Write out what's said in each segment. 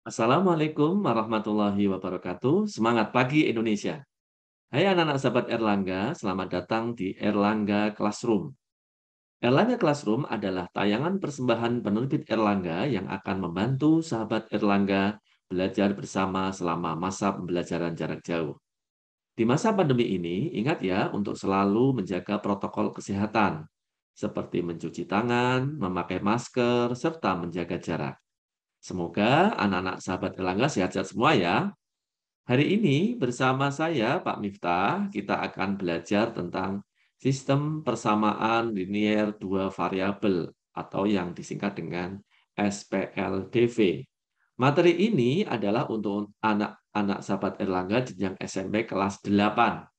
Assalamualaikum warahmatullahi wabarakatuh. Semangat pagi Indonesia. Hai anak-anak sahabat Erlangga, selamat datang di Erlangga Classroom. Erlangga Classroom adalah tayangan persembahan penerbit Erlangga yang akan membantu sahabat Erlangga belajar bersama selama masa pembelajaran jarak jauh. Di masa pandemi ini, ingat ya untuk selalu menjaga protokol kesehatan, seperti mencuci tangan, memakai masker, serta menjaga jarak. Semoga anak-anak sahabat Erlangga sehat-sehat semua ya. Hari ini bersama saya, Pak Miftah, kita akan belajar tentang sistem persamaan linier dua variabel atau yang disingkat dengan SPLDV. Materi ini adalah untuk anak-anak sahabat Erlangga jenjang SMP kelas 8.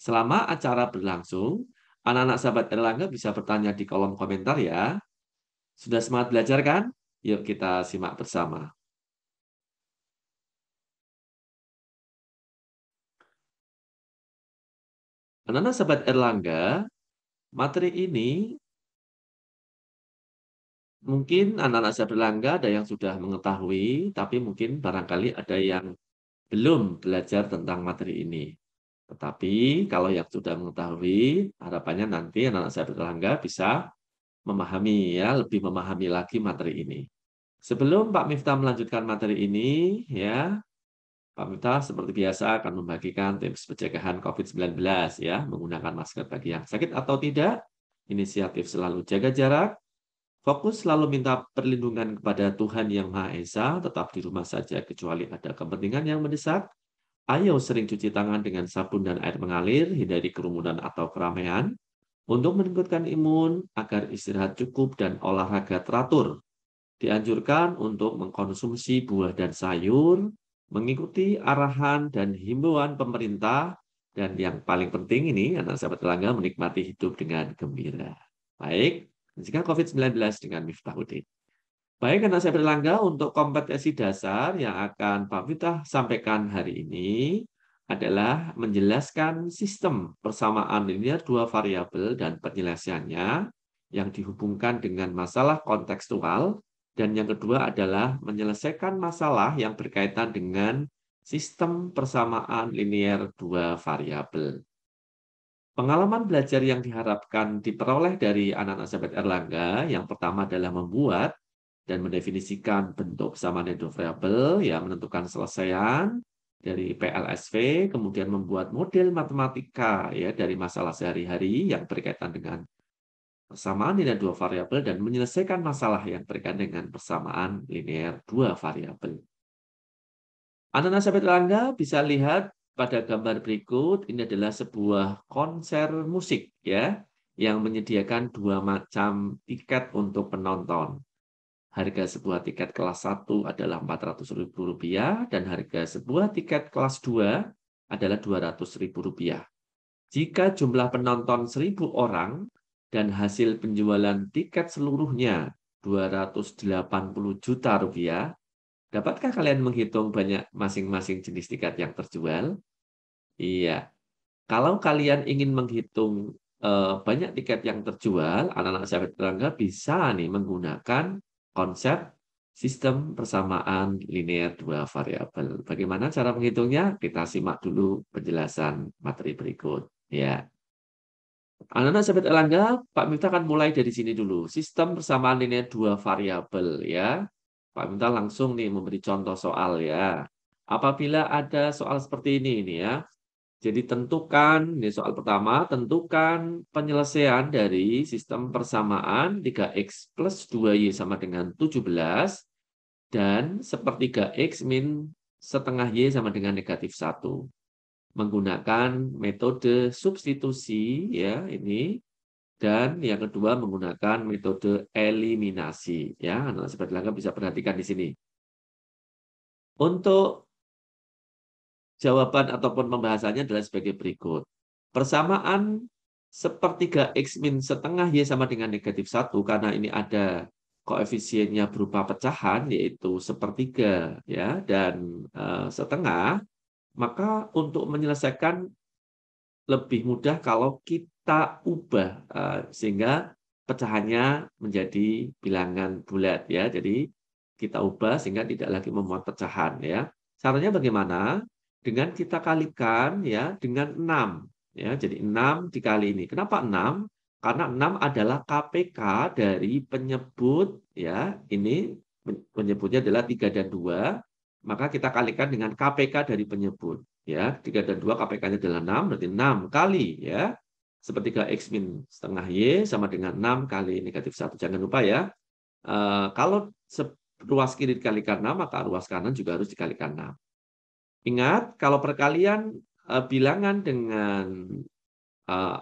Selama acara berlangsung, anak-anak sahabat Erlangga bisa bertanya di kolom komentar ya. Sudah semangat belajar kan? Yuk kita simak bersama. Anak-anak sahabat Erlangga, materi ini mungkin anak-anak saya berlangga ada yang sudah mengetahui, tapi mungkin barangkali ada yang belum belajar tentang materi ini. Tetapi kalau yang sudah mengetahui, harapannya nanti anak-anak saya berlangga bisa memahami ya, lebih memahami lagi materi ini. Sebelum Pak Miftah melanjutkan materi ini, ya, Pak Miftah seperti biasa akan membagikan tips pencegahan COVID-19 ya, menggunakan masker bagi yang sakit atau tidak, inisiatif selalu jaga jarak, fokus selalu minta perlindungan kepada Tuhan Yang Maha Esa, tetap di rumah saja kecuali ada kepentingan yang mendesak. Ayo sering cuci tangan dengan sabun dan air mengalir, hindari kerumunan atau keramaian. Untuk meningkatkan imun, agar istirahat cukup dan olahraga teratur. Dianjurkan untuk mengkonsumsi buah dan sayur, mengikuti arahan dan himbauan pemerintah, dan yang paling penting ini, anak sahabat tetangga menikmati hidup dengan gembira. Baik, mencegah COVID-19 dengan Miftahudin. Baik, anak saya berlangga untuk kompetensi dasar yang akan Pak Miftah sampaikan hari ini adalah menjelaskan sistem persamaan linear dua variabel dan penyelesaiannya yang dihubungkan dengan masalah kontekstual, dan yang kedua adalah menyelesaikan masalah yang berkaitan dengan sistem persamaan linear dua variabel. Pengalaman belajar yang diharapkan diperoleh dari anak-anak sahabat Erlangga, yang pertama adalah membuat dan mendefinisikan bentuk persamaan dua variabel, ya menentukan selesaian dari PLSV, kemudian membuat model matematika ya dari masalah sehari-hari yang berkaitan dengan persamaan linear dua variabel dan menyelesaikan masalah yang berkaitan dengan persamaan linear dua variabel. Anak-anak sahabat Erlangga bisa lihat pada gambar berikut, ini adalah sebuah konser musik ya yang menyediakan dua macam tiket untuk penonton. Harga sebuah tiket kelas 1 adalah Rp400.000 dan harga sebuah tiket kelas 2 adalah Rp200.000. Jika jumlah penonton 1.000 orang dan hasil penjualan tiket seluruhnya Rp280 juta, dapatkah kalian menghitung banyak masing-masing jenis tiket yang terjual? Iya. Kalau kalian ingin menghitung banyak tiket yang terjual, anak-anak sahabat tetangga bisa nih menggunakan konsep sistem persamaan linear dua variabel. Bagaimana cara menghitungnya? Kita simak dulu penjelasan materi berikut. Ya, anak-anak sahabat Erlangga, Pak Miftah akan mulai dari sini dulu. Sistem persamaan linear dua variabel ya. Pak Miftah langsung nih memberi contoh soal ya. Apabila ada soal seperti ini ya. Jadi tentukan, ini soal pertama, tentukan penyelesaian dari sistem persamaan 3x plus 2y sama dengan 17 dan sepertiga x min setengah y sama dengan negatif 1. Menggunakan metode substitusi, ya ini, dan yang kedua menggunakan metode eliminasi. Ya, anak seperti langkah bisa perhatikan di sini. Untuk jawaban ataupun pembahasannya adalah sebagai berikut. Persamaan sepertiga X min setengah Y sama dengan negatif 1, karena ini ada koefisiennya berupa pecahan, yaitu sepertiga ya dan setengah, maka untuk menyelesaikan lebih mudah kalau kita ubah sehingga pecahannya menjadi bilangan bulat ya. Jadi kita ubah sehingga tidak lagi memuat pecahan ya. Caranya bagaimana? Dengan kita kalikan ya dengan 6 ya. Jadi 6 dikali ini. Kenapa 6? Karena 6 adalah KPK dari penyebut ya. Ini penyebutnya adalah 3 dan 2. Maka kita kalikan dengan KPK dari penyebut ya. 3 dan 2 KPK-nya adalah 6, berarti 6 kali ya. Sepertiga X min setengah Y sama dengan 6 kali negatif 1. Jangan lupa ya. Kalau ruas kiri dikalikan 6, maka ruas kanan juga harus dikalikan 6. Ingat, kalau perkalian bilangan dengan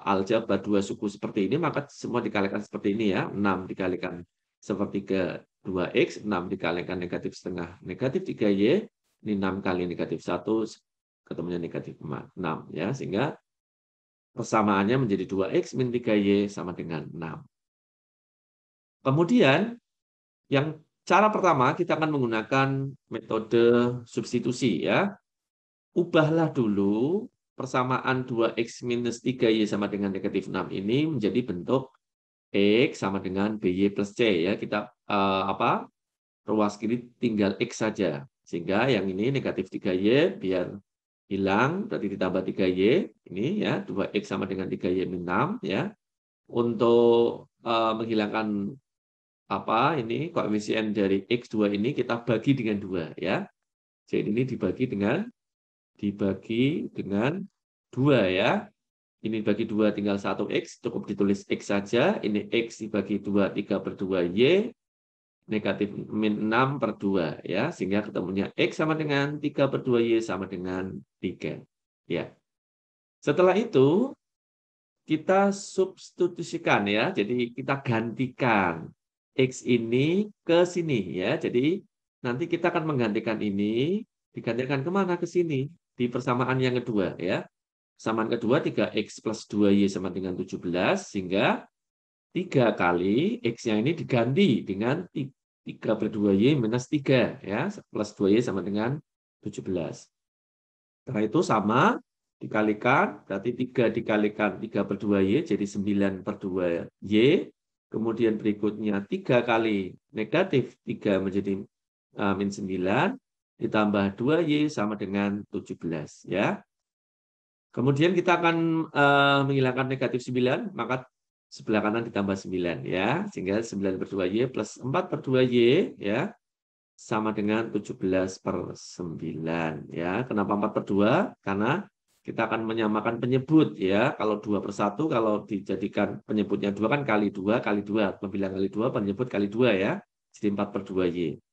aljabar 2 suku seperti ini, maka semua dikalikan seperti ini ya. 6 dikalikan sepertiga 2X, 6 dikalikan negatif setengah negatif 3Y, ini 6 kali negatif 1, ketemunya negatif 6 ya. Sehingga persamaannya menjadi 2X min 3Y sama dengan 6. Kemudian, yang cara pertama kita akan menggunakan metode substitusi ya. Ubahlah dulu persamaan 2X minus 3Y sama dengan negatif 6 ini menjadi bentuk X sama dengan BY plus C ya. Kita ruas kiri tinggal X saja. Sehingga yang ini negatif 3Y biar hilang, berarti ditambah 3Y. Ini ya, 2X sama dengan 3Y min 6 ya. Untuk menghilangkan ini koefisien dari X2 ini kita bagi dengan 2 ya. Jadi ini dibagi dengan 2 ya. Ini bagi 2 tinggal 1X, cukup ditulis X saja. Ini X dibagi 2, 3/2Y, negatif min 6 per 2. Ya. Sehingga ketemunya X sama dengan 3/2Y sama dengan 3. Ya. Setelah itu, kita substitusikan ya. Jadi kita gantikan X ini ke sini ya. Jadi nanti kita akan menggantikan ini, digantikan kemana? Ke sini. Di persamaan yang kedua ya. Persamaan kedua 3X plus 2Y sama dengan 17, sehingga 3 kali X-nya ini diganti dengan 3/2Y minus 3 ya, plus 2Y sama dengan 17. Setelah itu sama dikalikan, berarti 3 dikalikan 3/2Y jadi 9/2Y. Kemudian berikutnya 3 kali negatif 3 menjadi min 9 ditambah 2Y sama dengan 17 ya. Kemudian kita akan menghilangkan negatif 9, maka sebelah kanan ditambah 9 ya, sehingga 9/2Y plus 4/2Y ya sama dengan 17/9 ya. Kenapa 4/2? Karena kita akan menyamakan penyebut ya. Kalau 2/1 kalau dijadikan penyebutnya 2 kan kali 2 kali 2, pembilang kali 2 penyebut kali 2 ya. Jadi 4/2Y.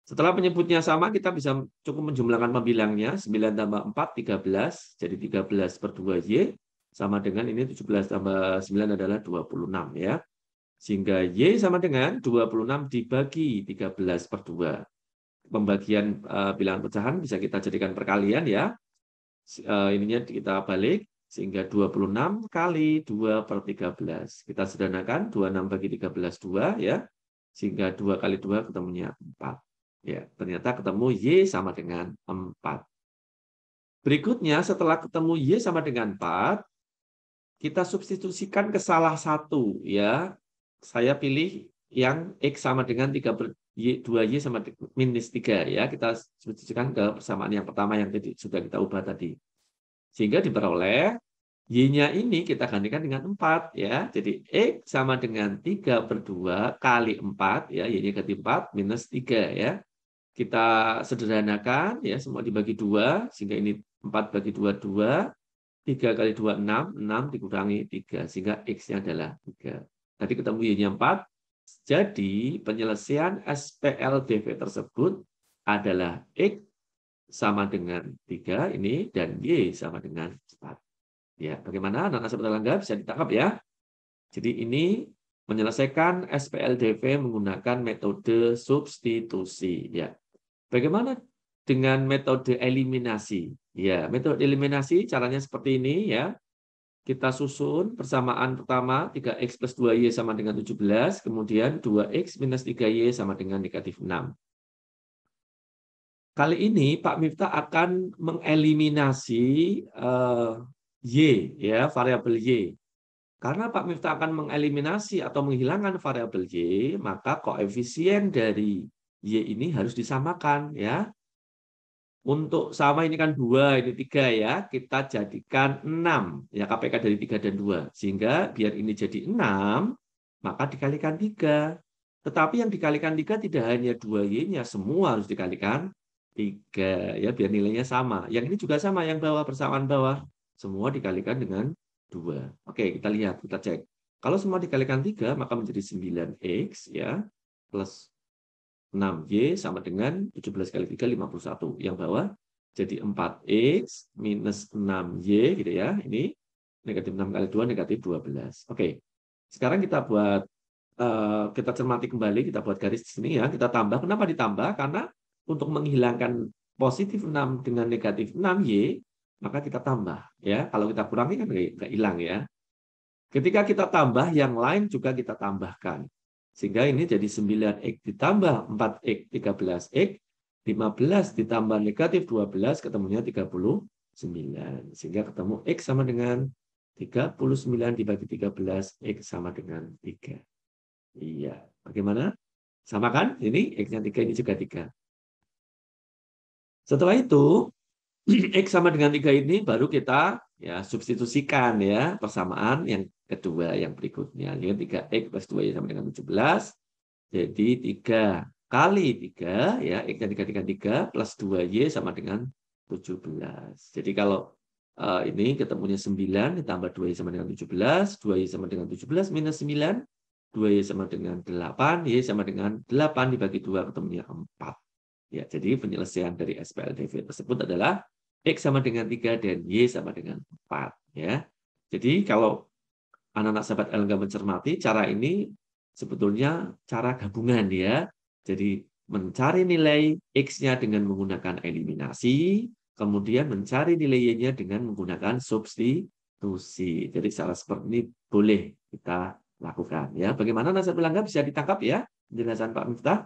Setelah penyebutnya sama, kita bisa cukup menjumlahkan pembilangnya. 9 tambah 4, 13. Jadi 13/2Y sama dengan ini 17 tambah 9 adalah 26 ya. Sehingga Y sama dengan 26 dibagi 13/2. Pembagian bilangan pecahan bisa kita jadikan perkalian ya. Ininya kita balik. Sehingga 26 kali 2/13. Kita sederhanakan, 26 bagi 13, 2 ya. Sehingga 2 kali 2 ketemunya 4. Ya, ternyata ketemu Y sama dengan 4. Berikutnya, setelah ketemu Y sama dengan 4, kita substitusikan ke salah satu. Ya, saya pilih yang X sama dengan 2Y sama minus 3. Ya, kita substitusikan ke persamaan yang pertama yang tadi sudah kita ubah tadi. Sehingga diperoleh Y-nya ini kita gantikan dengan 4. Ya. Jadi X sama dengan 3/2 kali 4. Ya, Y-nya ganti 4 minus 3. Ya. Kita sederhanakan ya, semua dibagi 2 sehingga ini 4 bagi 2 2, 3 kali 2 6 dikurangi 3 sehingga X-nya adalah 3. Tadi ketemu Y-nya 4. Jadi penyelesaian SPLDV tersebut adalah X sama dengan 3 ini dan Y sama dengan 4. Ya, bagaimana anak-anak sobat Erlangga bisa ditangkap ya? Jadi ini menyelesaikan SPLDV menggunakan metode substitusi ya. Bagaimana dengan metode eliminasi? Ya, metode eliminasi caranya seperti ini ya. Kita susun persamaan pertama 3X plus 2Y sama dengan 17, kemudian 2X minus 3Y sama dengan negatif 6. Kali ini Pak Miftah akan mengeliminasi Y, ya, variabel Y. Karena Pak Miftah akan mengeliminasi atau menghilangkan variabel Y, maka koefisien dari Y ini harus disamakan ya. Untuk sama ini kan 2, ini 3 ya. Kita jadikan 6. Ya, KPK dari 3 dan 2. Sehingga biar ini jadi 6, maka dikalikan 3. Tetapi yang dikalikan 3 tidak hanya 2Y-nya, semua harus dikalikan 3. Ya, biar nilainya sama. Yang ini juga sama, yang bawah, persamaan bawah. Semua dikalikan dengan 2. Oke, kita lihat, kita cek. Kalau semua dikalikan 3, maka menjadi 9X ya, plus 6Y sama dengan 17 kali 3, 51. Yang bawah jadi 4X minus 6Y gitu ya. Ini negatif 6 kali 2, negatif 12. Oke. Sekarang kita buat, kita cermati kembali, kita buat garis di sini ya. Kita tambah. Kenapa ditambah? Karena untuk menghilangkan positif 6 dengan negatif 6Y, maka kita tambah. Ya. Kalau kita kurangi kan nggak hilang ya. Ketika kita tambah, yang lain juga kita tambahkan. Sehingga ini jadi 9X ditambah 4X, 13X, 15 ditambah negatif 12, ketemunya 39. Sehingga ketemu X sama dengan 39 dibagi 13, X sama dengan 3. Iya, bagaimana? Sama kan? Ini X-nya 3, ini juga 3. Setelah itu, X sama dengan 3 ini baru kita ya substitusikan ya persamaan yang kedua yang berikutnya. Ini 3X plus 2Y sama dengan 17. Jadi 3 kali 3 ya, X dan 3 plus 2Y sama dengan 17. Jadi kalau ini ketemunya 9 ditambah 2Y sama dengan 17, 2Y sama dengan 17 minus 9, 2Y sama dengan 8, Y sama dengan 8 dibagi 2 ketemunya 4. Ya, jadi penyelesaian dari SPLDV tersebut adalah X sama dengan 3 dan Y sama dengan 4. Ya. Jadi kalau anak-anak sahabat L mencermati, cara ini sebetulnya cara gabungan ya. Jadi mencari nilai X-nya dengan menggunakan eliminasi, kemudian mencari nilai Y-nya dengan menggunakan substitusi. Jadi cara seperti ini boleh kita lakukan. Ya. Bagaimana nasab pelanggan bisa ditangkap ya penjelasan Pak Miftah?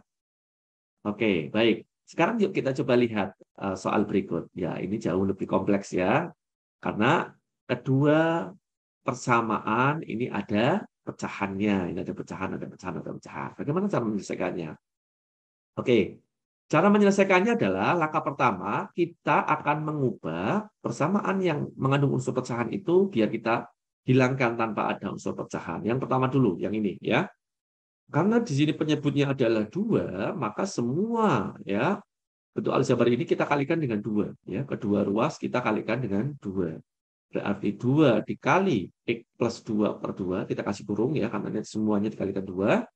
Oke, baik. Sekarang yuk kita coba lihat soal berikut. Ya, ini jauh lebih kompleks ya. Karena kedua persamaan ini ada pecahannya. Ini ada pecahan, ada pecahan, ada pecahan. Bagaimana cara menyelesaikannya? Oke, cara menyelesaikannya adalah langkah pertama, kita akan mengubah persamaan yang mengandung unsur pecahan itu biar kita hilangkan tanpa ada unsur pecahan. Yang pertama dulu, yang ini ya. Karena di sini penyebutnya adalah 2, maka semua ya bentuk aljabar ini kita kalikan dengan 2. Ya. Kedua ruas kita kalikan dengan 2. Berarti 2 dikali X plus 2 per 2, kita kasih kurung ya, karena semuanya dikalikan 2,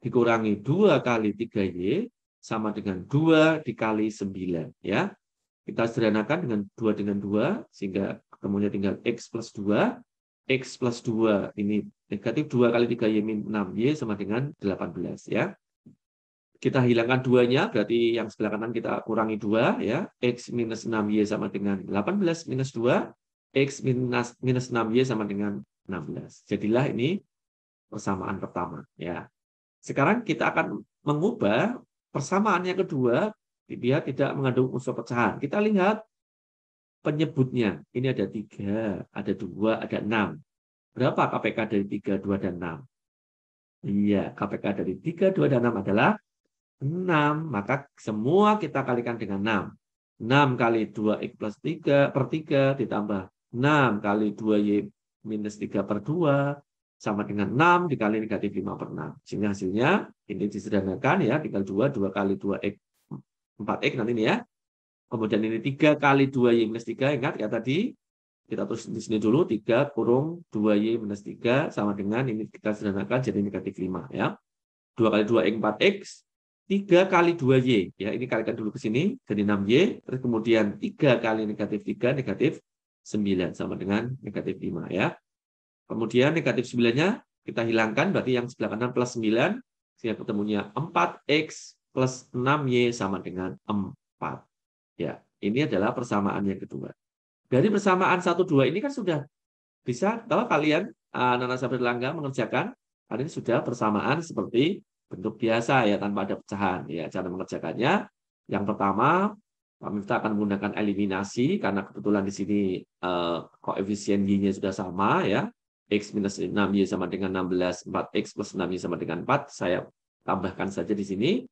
dikurangi 2 kali 3Y, sama dengan 2 dikali 9. Ya. Kita sederhanakan dengan 2, sehingga ketemunya tinggal X plus 2. X plus 2 ini negatif 2 kali 3Y min 6Y sama dengan 18 ya. Kita hilangkan 2-nya, berarti yang sebelah kanan kita kurangi 2 ya. X minus 6Y sama dengan 18 minus 2. X minus 6Y sama dengan 16. Jadilah ini persamaan pertama ya. Sekarang kita akan mengubah persamaan yang kedua biar tidak mengandung unsur pecahan. Kita lihat penyebutnya. Ini ada 3, ada 2, ada 6. Berapa KPK dari 3, 2, dan 6? Iya, KPK dari 3, 2, dan 6 adalah 6. Maka semua kita kalikan dengan 6. 6 kali 2X plus 3 per 3 ditambah 6 kali 2Y minus 3 per 2 sama dengan 6 dikali negatif 5 per 6. Sehingga hasilnya ini disederhanakan ya, tinggal 2 kali 2X 4X nanti ini ya. Kemudian ini 3 kali 2Y minus 3, ingat ya tadi, kita tulis di sini dulu, 3 kurung 2Y minus 3, sama dengan, ini kita sederhanakan jadi negatif 5. Ya. 2 kali 2X 4X, 3 kali 2Y. Ya, ini kalikan dulu ke sini, jadi 6Y. Terus kemudian 3 kali negatif 3, negatif 9, sama dengan negatif 5. Ya. Kemudian negatif 9-nya kita hilangkan, berarti yang sebelah kanan plus 9, sehingga ketemunya 4X plus 6Y sama dengan 4. Ya, ini adalah persamaan yang kedua. Dari persamaan 1, 2 ini kan sudah bisa, kalau kalian anak-anak sahabat Erlangga mengerjakan, ini sudah persamaan seperti bentuk biasa ya, tanpa ada pecahan. Ya, cara mengerjakannya, yang pertama, Pak Miftah akan menggunakan eliminasi, karena kebetulan di sini koefisien Y-nya sudah sama ya. X minus 6Y sama dengan 16, 4X plus 6Y sama dengan 4. Saya tambahkan saja di sini.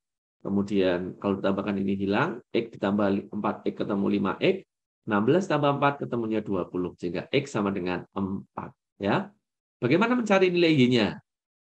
Kemudian kalau ditambahkan ini hilang, X ditambah 4X ketemu 5X, 16 tambah 4 ketemunya 20, sehingga X sama dengan 4. Ya. Bagaimana mencari nilai Y-nya?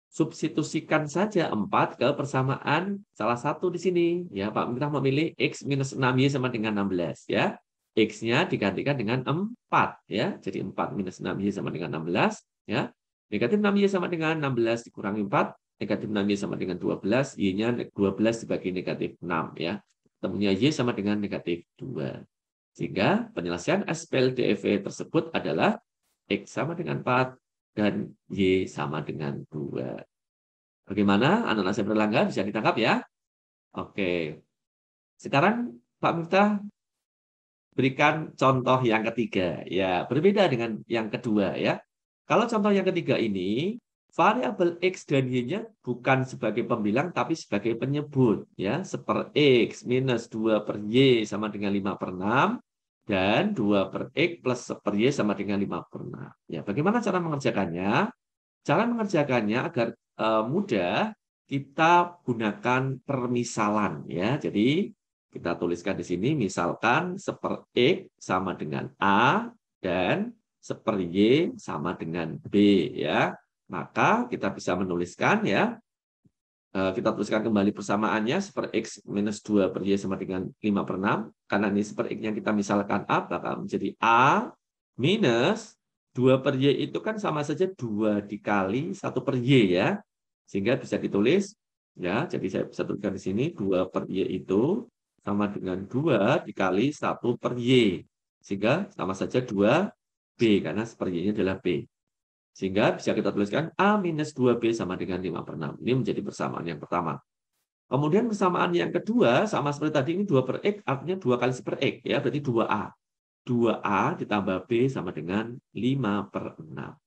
Substitusikan saja 4 ke persamaan salah satu di sini. Ya, Pak Minta memilih X minus 6Y sama dengan 16. Ya. X-nya digantikan dengan 4. Ya. Jadi 4 minus 6Y sama dengan 16. Ya. Negatif 6Y sama dengan 16 dikurangi 4. Negatif 6Y sama dengan 12. Y-nya 12 dibagi negatif 6. Ya. Temunya Y sama dengan negatif 2. Sehingga penyelesaian SPLDFV tersebut adalah X sama dengan 4 dan Y sama dengan 2. Bagaimana anak-anak saya berlangga bisa ditangkap ya? Oke. Sekarang Pak Miftah berikan contoh yang ketiga. Ya, berbeda dengan yang kedua ya. Kalau contoh yang ketiga ini, variabel X dan Y-nya bukan sebagai pembilang tapi sebagai penyebut ya. Seper X minus 2 per Y sama dengan 5 per 6 dan 2 per X plus seper Y sama dengan 5 per 6. Ya, bagaimana cara mengerjakannya? Cara mengerjakannya agar mudah, kita gunakan permisalan ya. Jadi kita tuliskan di sini misalkan seper X sama dengan A dan seper Y sama dengan B ya. Maka kita bisa menuliskan ya. Kita tuliskan kembali persamaannya seper X minus 2 per Y sama dengan 5 per 6. Karena ini seper X yang kita misalkan A, bakal menjadi A minus 2 per Y itu kan sama saja 2 dikali 1 per Y ya. Sehingga bisa ditulis, ya. Jadi saya bisa tuliskan di sini 2 per Y itu sama dengan 2 dikali 1 per Y. Sehingga sama saja 2B, karena seper Y-nya adalah B. Sehingga bisa kita tuliskan A minus 2B sama dengan 5 per 6. Ini menjadi persamaan yang pertama. Kemudian persamaan yang kedua, sama seperti tadi, ini 2 per X, artinya 2 kali seper X. Ya, berarti 2A. 2A ditambah B sama dengan 5 per 6.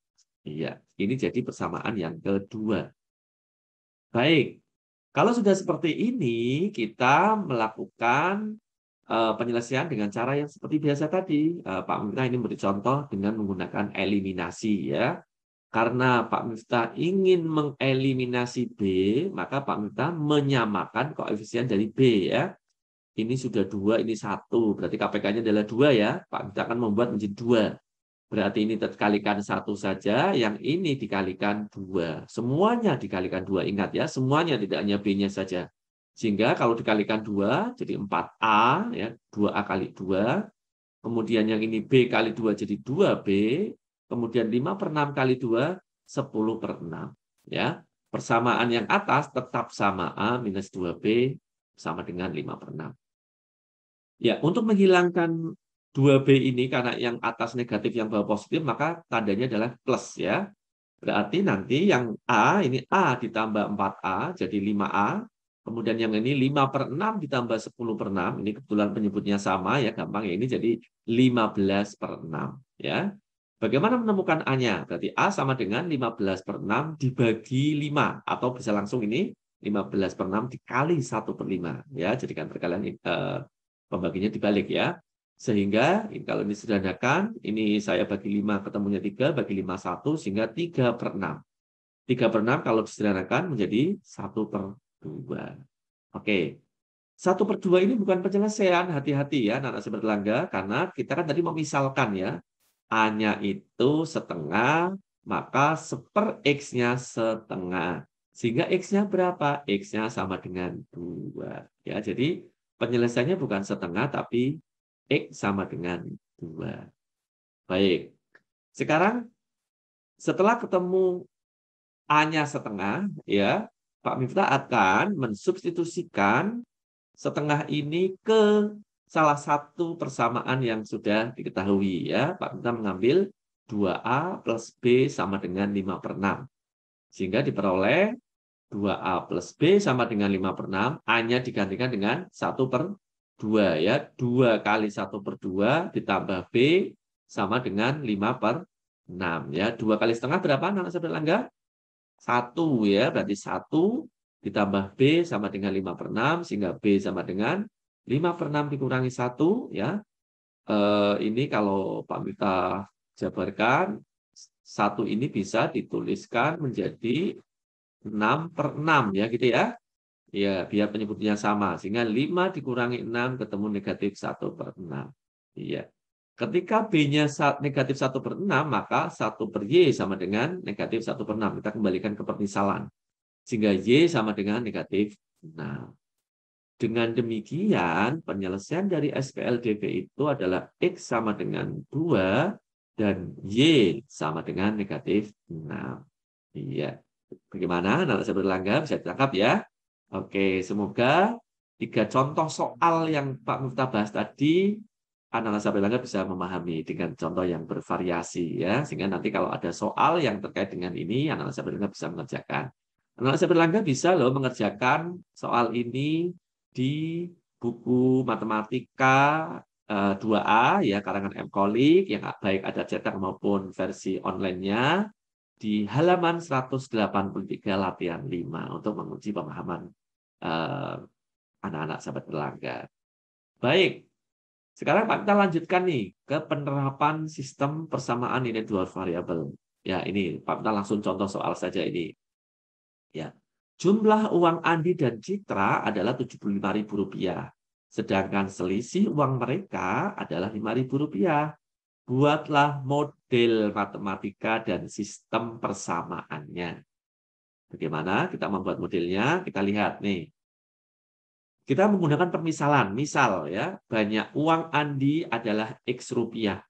Iya, ini jadi persamaan yang kedua. Baik, kalau sudah seperti ini, kita melakukan penyelesaian dengan cara yang seperti biasa tadi. Pak Mitra ini beri contoh dengan menggunakan eliminasi ya. Karena Pak Miftah ingin mengeliminasi B, maka Pak Miftah menyamakan koefisien dari B ya. Ini sudah 2, ini 1. Berarti KPK-nya adalah 2 ya. Pak Miftah akan membuat menjadi 2. Berarti ini dikalikan 1 saja, yang ini dikalikan 2. Semuanya dikalikan 2. Ingat ya, semuanya, tidak hanya B-nya saja. Sehingga kalau dikalikan 2, jadi 4A, ya, 2A kali 2. Kemudian yang ini B kali 2 jadi 2B. Kemudian 5 per 6 kali 2, 10 per 6. Ya. Persamaan yang atas tetap sama A minus 2B sama dengan 5 per 6. Ya, untuk menghilangkan 2B ini karena yang atas negatif yang bawah positif, maka tandanya adalah plus ya. Berarti nanti yang A, ini A ditambah 4A, jadi 5A. Kemudian yang ini 5 per 6 ditambah 10 per 6. Ini kebetulan penyebutnya sama ya, gampang ya. Ini jadi 15 per 6. Ya. Bagaimana menemukan A-nya? Berarti A sama dengan 15 per 6 dibagi 5. Atau bisa langsung ini 15 per 6 dikali 1 per 5. Ya, jadikan perkalian pembaginya dibalik ya. Sehingga kalau ini disederhanakan, ini saya bagi 5 ketemunya 3, bagi 5 1, sehingga 3 per 6. 3 per 6 kalau disederhanakan menjadi 1 per 2. Oke. 1 per 2 ini bukan penyelesaian, hati-hati ya anak-anak sahabat Langga, karena kita kan tadi memisalkan ya. A-nya itu setengah, maka seper X-nya setengah. Sehingga X-nya berapa? X-nya sama dengan 2. Ya, jadi penyelesaiannya bukan setengah, tapi X sama dengan 2. Baik. Sekarang, setelah ketemu A-nya setengah, ya, Pak Miftah akan mensubstitusikan setengah ini ke salah satu persamaan yang sudah diketahui ya. Pak Miftah mengambil 2A plus B sama dengan 5 per 6. Sehingga diperoleh 2A plus B sama dengan 5 per 6. A-nya digantikan dengan 1 per 2 ya. 2 kali 1 per 2 ditambah B sama dengan 5 per 6 ya. 2 kali setengah berapa anak sahabat Langga? 1 ya. Berarti 1 ditambah B sama dengan 5 per 6, sehingga B sama dengan 5 per 6 dikurangi 1, ya. Ini kalau Pak Mita jabarkan, 1 ini bisa dituliskan menjadi 6 per 6, ya gitu ya. Ya, biar penyebutnya sama. Sehingga 5 dikurangi 6 ketemu negatif 1/6. Iya. Ketika B-nya negatif 1/6, maka 1/Y sama dengan negatif 1/6. Kita kembalikan ke permisalan. Sehingga Y sama dengan negatif 6. Dengan demikian, penyelesaian dari SPLDV itu adalah X sama dengan 2 dan Y sama dengan negatif 6. Iya. Bagaimana analisa berlangga? Bisa ditangkap ya? Oke, semoga 3 contoh soal yang Pak Miftah bahas tadi, analisa berlangga bisa memahami dengan contoh yang bervariasi ya, sehingga nanti kalau ada soal yang terkait dengan ini, analisa berlangga bisa mengerjakan. Analisa berlangga bisa loh mengerjakan soal ini di buku matematika 2A ya karangan M. Qolik yang baik ada cetak maupun versi online-nya di halaman 183 latihan 5 untuk menguji pemahaman anak-anak sahabat berlangga. Baik, sekarang Pak kita lanjutkan nih ke penerapan sistem persamaan nilai dua variabel. Ya, ini Pak kita langsung contoh soal saja ini. Ya. Jumlah uang Andi dan Citra adalah Rp75.000. Sedangkan selisih uang mereka adalah Rp5.000. Buatlah model matematika dan sistem persamaannya. Bagaimana kita membuat modelnya? Kita lihat nih. Kita menggunakan permisalan. Misal ya, banyak uang Andi adalah X rupiah.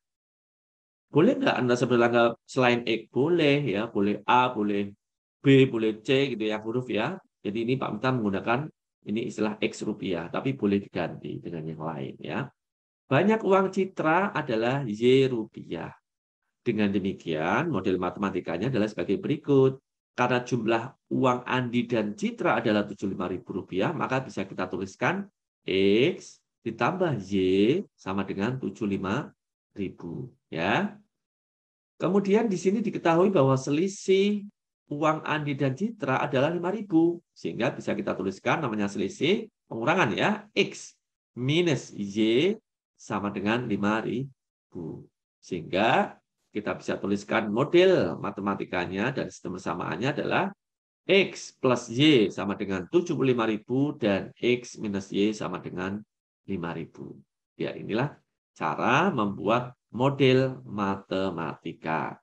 Boleh nggak Anda sebenarnya selain X? Boleh ya, boleh A, boleh B, boleh C gitu ya huruf ya. Jadi ini Pak Mita menggunakan ini istilah X rupiah, tapi boleh diganti dengan yang lain ya. Banyak uang Citra adalah Y rupiah. Dengan demikian, model matematikanya adalah sebagai berikut. Karena jumlah uang Andi dan Citra adalah Rp75.000, maka bisa kita tuliskan X ditambah Y sama dengan 75.000. Ya. Kemudian di sini diketahui bahwa selisih uang Andi dan Citra adalah 5.000. Sehingga bisa kita tuliskan namanya selisih pengurangan ya. X minus Y sama dengan 5.000. Sehingga kita bisa tuliskan model matematikanya dan sistem persamaannya adalah X plus Y sama dengan 75.000 dan X minus Y sama dengan 5.000. Ya, inilah cara membuat model matematika.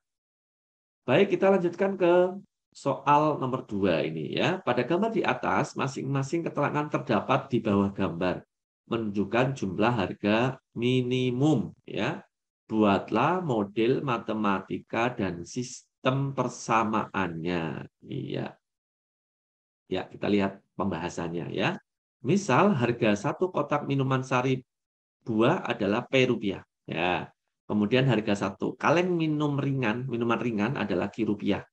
Baik, kita lanjutkan ke soal nomor 2 ini ya. Pada gambar di atas, masing-masing keterangan terdapat di bawah gambar. Menunjukkan jumlah harga minimum ya. Buatlah model matematika dan sistem persamaannya. Iya. Ya, kita lihat pembahasannya ya. Misal harga satu kotak minuman sari buah adalah P rupiah. Ya. Kemudian harga satu kaleng minuman ringan adalah Q rupiah.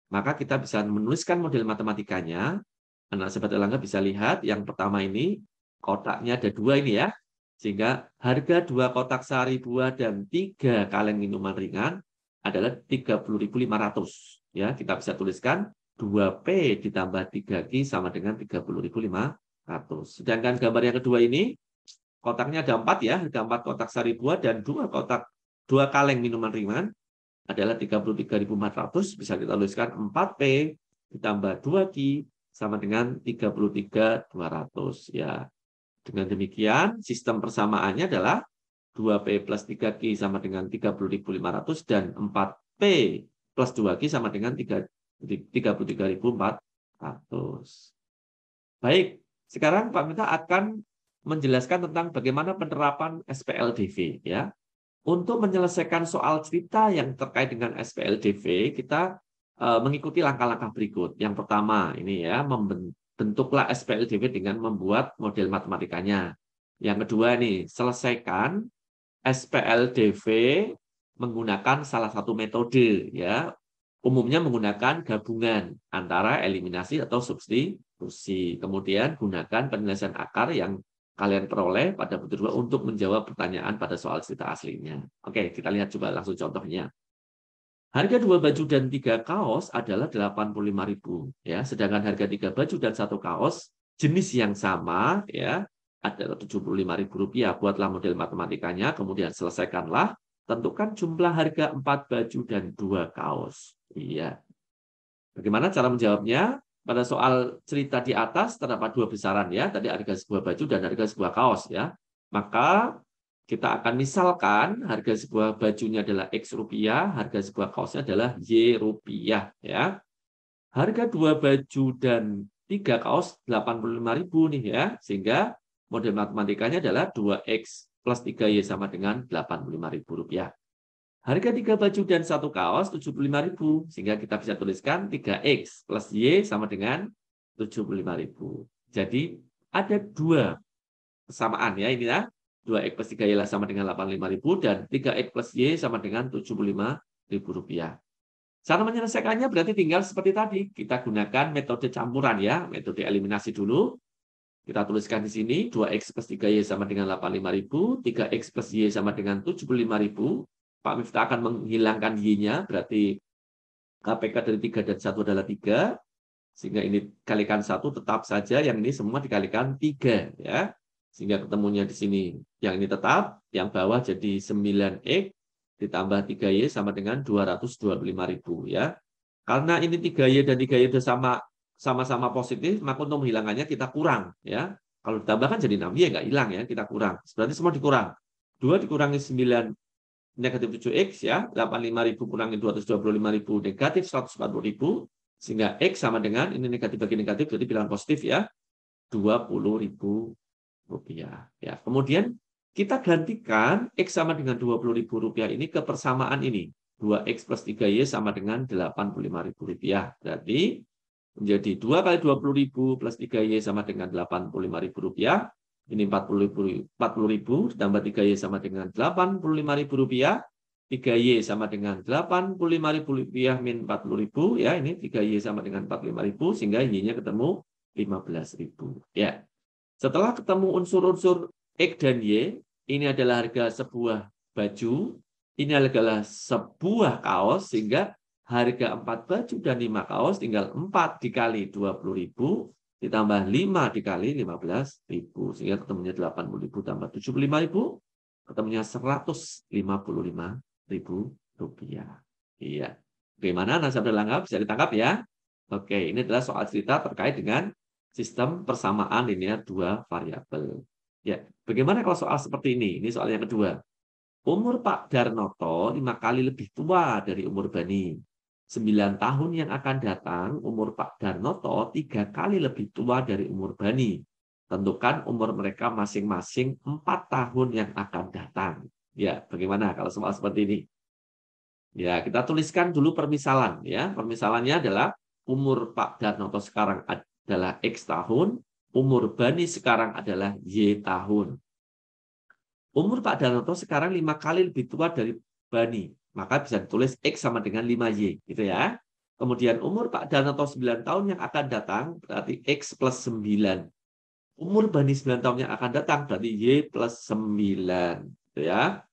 Maka kita bisa menuliskan model matematikanya. Anak sahabat Erlangga bisa lihat yang pertama ini kotaknya ada 2 ini ya. Sehingga harga 2 kotak sari buah dan 3 kaleng minuman ringan adalah 30.500. Ya, kita bisa tuliskan 2P ditambah 3Q sama dengan 30.500. Sedangkan gambar yang kedua ini kotaknya ada 4 ya, ada 4 kotak sari buah dan 2 kaleng minuman ringan adalah 33.400, bisa kita tuliskan 4P ditambah 2Q sama dengan 33.200 ya. Dengan demikian, sistem persamaannya adalah 2P plus 3Q sama dengan 30.500 dan 4P plus 2Q sama dengan 33.400. Baik, sekarang Pak Minta akan menjelaskan tentang bagaimana penerapan SPLDV ya. Untuk menyelesaikan soal cerita yang terkait dengan SPLDV, kita mengikuti langkah-langkah berikut. Yang pertama ini ya, bentuklah SPLDV dengan membuat model matematikanya. Yang kedua nih, selesaikan SPLDV menggunakan salah satu metode ya. Umumnya menggunakan gabungan antara eliminasi atau substitusi. Kemudian gunakan penyelesaian akar yang kalian peroleh pada butir 2 untuk menjawab pertanyaan pada soal cerita aslinya. Oke, kita lihat coba langsung contohnya. Harga 2 baju dan 3 kaos adalah 85.000 ya, sedangkan harga 3 baju dan 1 kaos jenis yang sama ya adalah Rp75.000. Buatlah model matematikanya, kemudian selesaikanlah, tentukan jumlah harga 4 baju dan 2 kaos. Iya. Bagaimana cara menjawabnya? pada soal cerita di atas terdapat dua besaran ya, tadi harga sebuah baju dan harga sebuah kaos ya. Maka kita akan misalkan harga sebuah bajunya adalah X rupiah, harga sebuah kaosnya adalah Y rupiah ya. Harga dua baju dan tiga kaos 85.000 nih ya, sehingga model matematikanya adalah 2X plus 3Y sama dengan 85.000 rupiah. Harga 3 baju dan 1 kaos 75.000, sehingga kita bisa tuliskan 3X plus Y sama dengan 75.000. Jadi ada dua kesamaan ya ini ya. 2X plus 3Y sama dengan 85.000 dan 3X plus Y sama dengan 75.000 rupiah. Cara menyelesaikannya berarti tinggal seperti tadi. Kita gunakan metode campuran ya, metode eliminasi dulu. Kita tuliskan di sini 2X plus 3Y sama dengan 85.000, 3X plus Y sama dengan 75.000. Pak Miftah akan menghilangkan Y-nya, berarti KPK dari 3 dan 1 adalah 3. Sehingga ini kalikan 1 tetap saja, yang ini semua dikalikan 3. Ya. Sehingga ketemunya di sini. Yang ini tetap, yang bawah jadi 9X ditambah 3Y sama dengan 225.000. Ya. Karena ini 3Y dan 3Y sudah sama-sama positif, maka untuk menghilangkannya kita kurang. Ya. Kalau ditambahkan jadi 6Y nggak hilang ya, kita kurang. Berarti semua dikurang. 2 dikurangi 9 negatif 7X ya, 85.000 kurangi 225.000 negatif 140.000, sehingga X sama dengan, ini negatif bagi negatif, jadi bilangan positif ya, 20.000 rupiah. Ya. Kemudian kita gantikan X sama dengan 20.000 rupiah ini ke persamaan ini. 2X plus 3Y sama dengan 85.000 rupiah. Berarti menjadi 2 kali 20.000 plus 3Y sama dengan 85.000 rupiah. Ini 40.000 ditambah 3Y sama dengan 85.000 rupiah. 3Y sama dengan 85.000 rupiah min 40.000 ya, ini 3Y sama dengan 45.000 sehingga Y-nya ketemu 15.000 ya. Setelah ketemu unsur-unsur X dan Y, ini adalah harga sebuah baju, ini adalah sebuah kaos, sehingga harga 4 baju dan 5 kaos tinggal 4 dikali 20.000 ditambah 5 dikali 15.000, sehingga ketemunya 80.000 tambah 75.000, ketemunya 155.000 rupiah. Iya. Bagaimana nasabah lengkap bisa ditangkap ya? Oke, ini adalah soal cerita terkait dengan sistem persamaan linear dua variabel. Ya, bagaimana kalau soal seperti ini? Ini soal yang kedua. Umur Pak Darnoto 5 kali lebih tua dari umur Bani. 9 tahun yang akan datang, umur Pak Darnoto 3 kali lebih tua dari umur Bani. Tentukan umur mereka masing-masing 4 tahun yang akan datang. Ya, bagaimana kalau soal seperti ini? Ya, kita tuliskan dulu permisalan. Ya, permisalannya adalah umur Pak Darnoto sekarang adalah X tahun, umur Bani sekarang adalah Y tahun. Umur Pak Darnoto sekarang 5 kali lebih tua dari Bani. Maka bisa ditulis X sama dengan 5Y. Gitu ya. Kemudian umur Pak Darnoto 9 tahun yang akan datang berarti X plus 9. Umur Bani 9 tahun yang akan datang berarti Y plus 9. Gitu ya.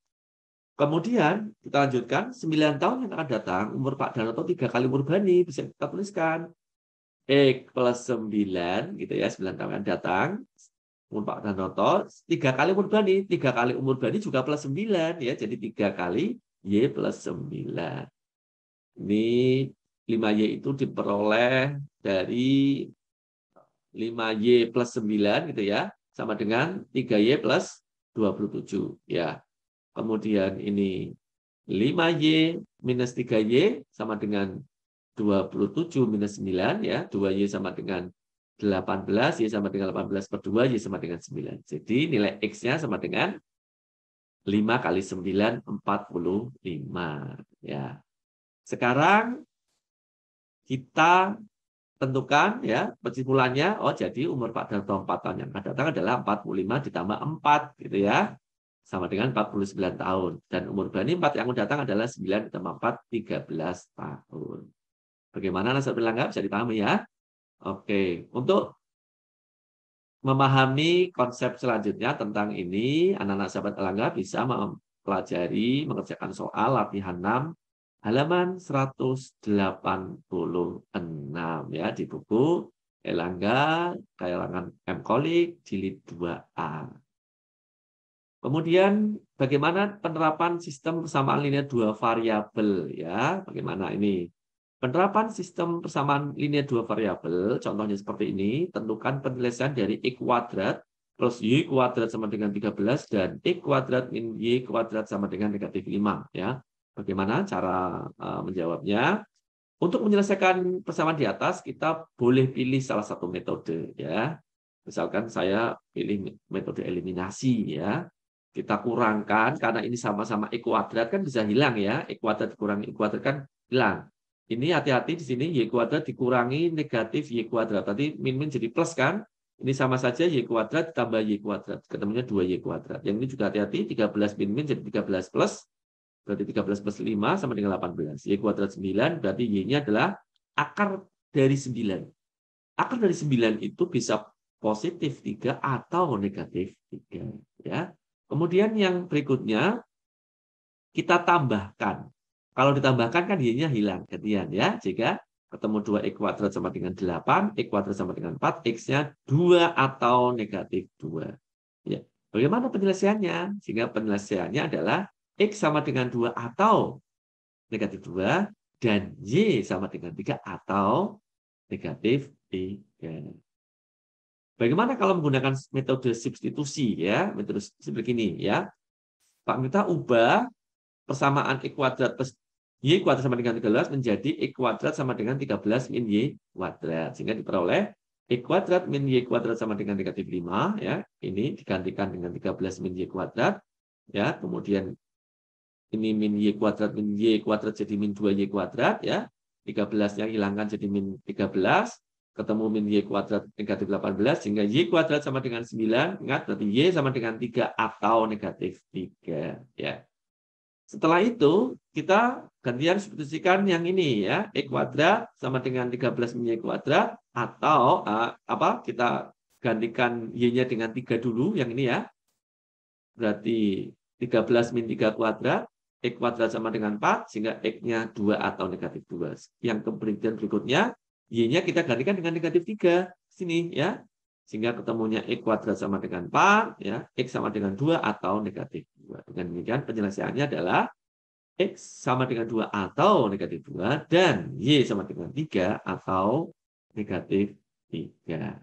Kemudian kita lanjutkan 9 tahun yang akan datang umur Pak Darnoto 3 kali umur Bani. Bisa kita tuliskan X plus 9. Gitu ya. 9 tahun yang akan datang. Umur Pak Darnoto 3 kali umur Bani, 3 kali umur Bani juga plus 9 ya, jadi 3 kali Y plus 9. Ini 5Y itu diperoleh dari 5Y plus 9 gitu ya, sama dengan 3Y plus 27 ya. Kemudian ini 5Y minus 3Y sama dengan 27 minus 9 ya, 2Y sama dengan 18, Y sama dengan 18 per 2, Y sama dengan 9. Jadi nilai X-nya sama dengan 5 kali 9, 45. Ya. Sekarang kita tentukan ya kesimpulannya, oh jadi umur Pak Darto 4 tahun yang akan datang adalah 45 ditambah 4 gitu ya. Sama dengan 49 tahun. Dan umur Bani 4 yang akan datang adalah 9 ditambah 4, 13 tahun. Bagaimana nasabah pelanggan bisa dipahami ya? Oke, untuk memahami konsep selanjutnya tentang ini, anak-anak sahabat Elangga bisa mempelajari, mengerjakan soal latihan 6, halaman 186 ya di buku Elangga, karangan M. Kolik, jilid 2A. Kemudian bagaimana penerapan sistem persamaan linear dua variabel ya? Bagaimana ini? Penerapan sistem persamaan linear dua variabel, contohnya seperti ini, tentukan penyelesaian dari X kuadrat plus Y kuadrat sama dengan 13 dan X kuadrat min Y kuadrat sama dengan negatif 5. Ya. Bagaimana cara menjawabnya? Untuk menyelesaikan persamaan di atas, kita boleh pilih salah satu metode. Ya. Misalkan saya pilih metode eliminasi. Ya. Kita kurangkan, karena ini sama-sama X kuadrat kan bisa hilang ya. X kuadrat dikurangi X kuadrat kan hilang. Ini hati-hati di sini Y kuadrat dikurangi negatif Y kuadrat. Tadi min-min jadi plus kan? Ini sama saja Y kuadrat tambah Y kuadrat. Ketemunya 2Y kuadrat. Yang ini juga hati-hati, 13 min-min jadi 13 plus. Berarti 13 plus 5 sama dengan 18. Y kuadrat 9, berarti Y-nya adalah akar dari 9. Akar dari 9 itu bisa positif 3 atau negatif 3. Ya. Kemudian yang berikutnya, kita tambahkan. Kalau ditambahkan kan Y-nya hilang gantian ya. Jika ketemu 2X kuadrat sama dengan 8, X kuadrat sama dengan 4, X-nya 2 atau negatif 2. Ya. Bagaimana penyelesaiannya? Sehingga penyelesaiannya adalah X sama dengan 2 atau negatif 2 dan Y sama dengan 3 atau negatif 3. Bagaimana kalau menggunakan metode substitusi ya? Metode seperti ini ya. Pak minta ubah persamaan X kuadrat plus Y kuadrat sama dengan 13 menjadi X kuadrat sama dengan 13 min Y kuadrat. Sehingga diperoleh X kuadrat min Y kuadrat sama dengan negatif 5. Ya. Ini digantikan dengan 13 min Y kuadrat. Ya. Kemudian ini min Y kuadrat jadi min 2Y kuadrat. Ya. 13-nya hilangkan jadi min 13. Ketemu min Y kuadrat negatif 18. Sehingga Y kuadrat sama dengan 9. Ingat, berarti Y sama dengan 3 atau negatif 3. Ya. Setelah itu, kita gantian substitusikan yang ini ya, X kuadrat sama dengan 13 min Y kuadrat, atau kita gantikan Y-nya dengan 3 dulu, yang ini ya. Berarti 13 min 3 kuadrat, X kuadrat sama dengan 4, sehingga X-nya 2 atau negatif 2. Yang kemudian berikutnya, Y-nya kita gantikan dengan negatif 3. Sini ya. Sehingga ketemunya X kuadrat sama dengan 4, ya, X sama dengan 2 atau negatif 2. Dengan demikian penyelesaiannya adalah X sama dengan 2 atau negatif 2, dan Y sama dengan 3 atau negatif 3.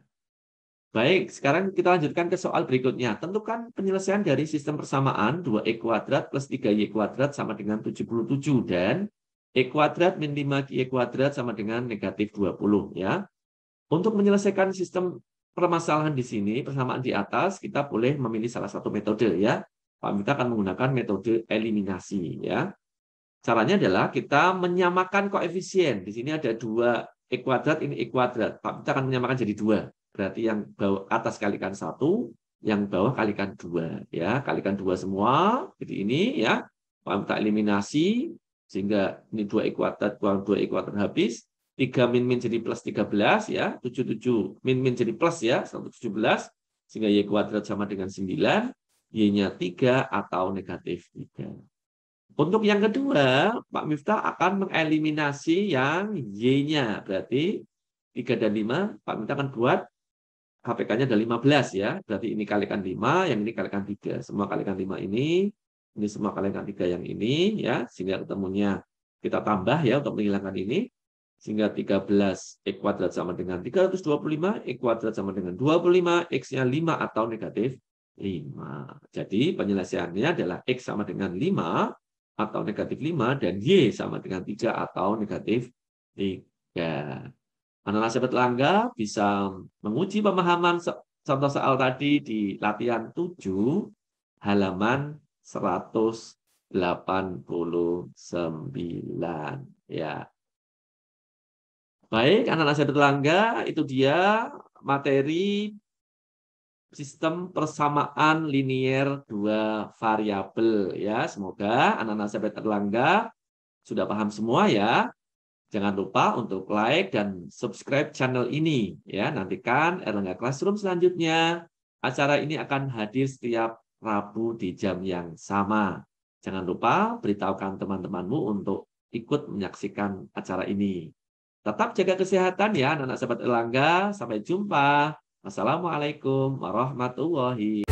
Baik, sekarang kita lanjutkan ke soal berikutnya. Tentukan penyelesaian dari sistem persamaan 2X kuadrat plus 3Y kuadrat sama dengan 77, dan X kuadrat min 5Y kuadrat sama dengan negatif 20. Ya. Untuk menyelesaikan sistem permasalahan di sini, persamaan di atas, kita boleh memilih salah satu metode ya. Pak Mita akan menggunakan metode eliminasi ya. Caranya adalah kita menyamakan koefisien. Di sini ada 2X kuadrat, ini X kuadrat. Pak Mita akan menyamakan jadi 2. Berarti yang bawah atas kalikan 1, yang bawah kalikan 2 ya. Kalikan 2 semua. Jadi ini ya. Pak Mita eliminasi sehingga ini 2X kuadrat kurang 2X kuadrat habis. 3 min jadi plus 13 ya, 77 min jadi plus ya, 117, sehingga Y kuadrat sama dengan 9, Y-nya 3 atau negatif 3. Untuk yang kedua, Pak Miftah akan mengeliminasi yang Y-nya, berarti 3 dan 5, Pak Miftah akan buat KPK-nya ada 15 ya, berarti ini kalikan 5, yang ini kalikan 3, semua kalikan 5 ini semua kalikan 3 yang ini ya, sehingga ketemunya kita tambah ya untuk menghilangkan ini. Sehingga 13 X kuadrat sama dengan 325, X kuadrat sama dengan 25, X-nya 5 atau negatif 5. Jadi penyelesaiannya adalah X sama dengan 5 atau negatif 5, dan Y sama dengan 3 atau negatif 3. Anak-anak sahabat Langga bisa menguji pemahaman contoh soal tadi di latihan 7, halaman 189. Ya. Baik, anak-anak sahabat Langga, itu dia materi sistem persamaan linear dua variabel ya. Semoga anak-anak sahabat Erlangga sudah paham semua ya. Jangan lupa untuk like dan subscribe channel ini ya. Nantikan Erlangga Classroom selanjutnya. Acara ini akan hadir setiap Rabu di jam yang sama. Jangan lupa beritahukan teman-temanmu untuk ikut menyaksikan acara ini. Tetap jaga kesehatan ya anak-anak sahabat Erlangga. Sampai jumpa. Wassalamualaikum warahmatullahi wabarakatuh.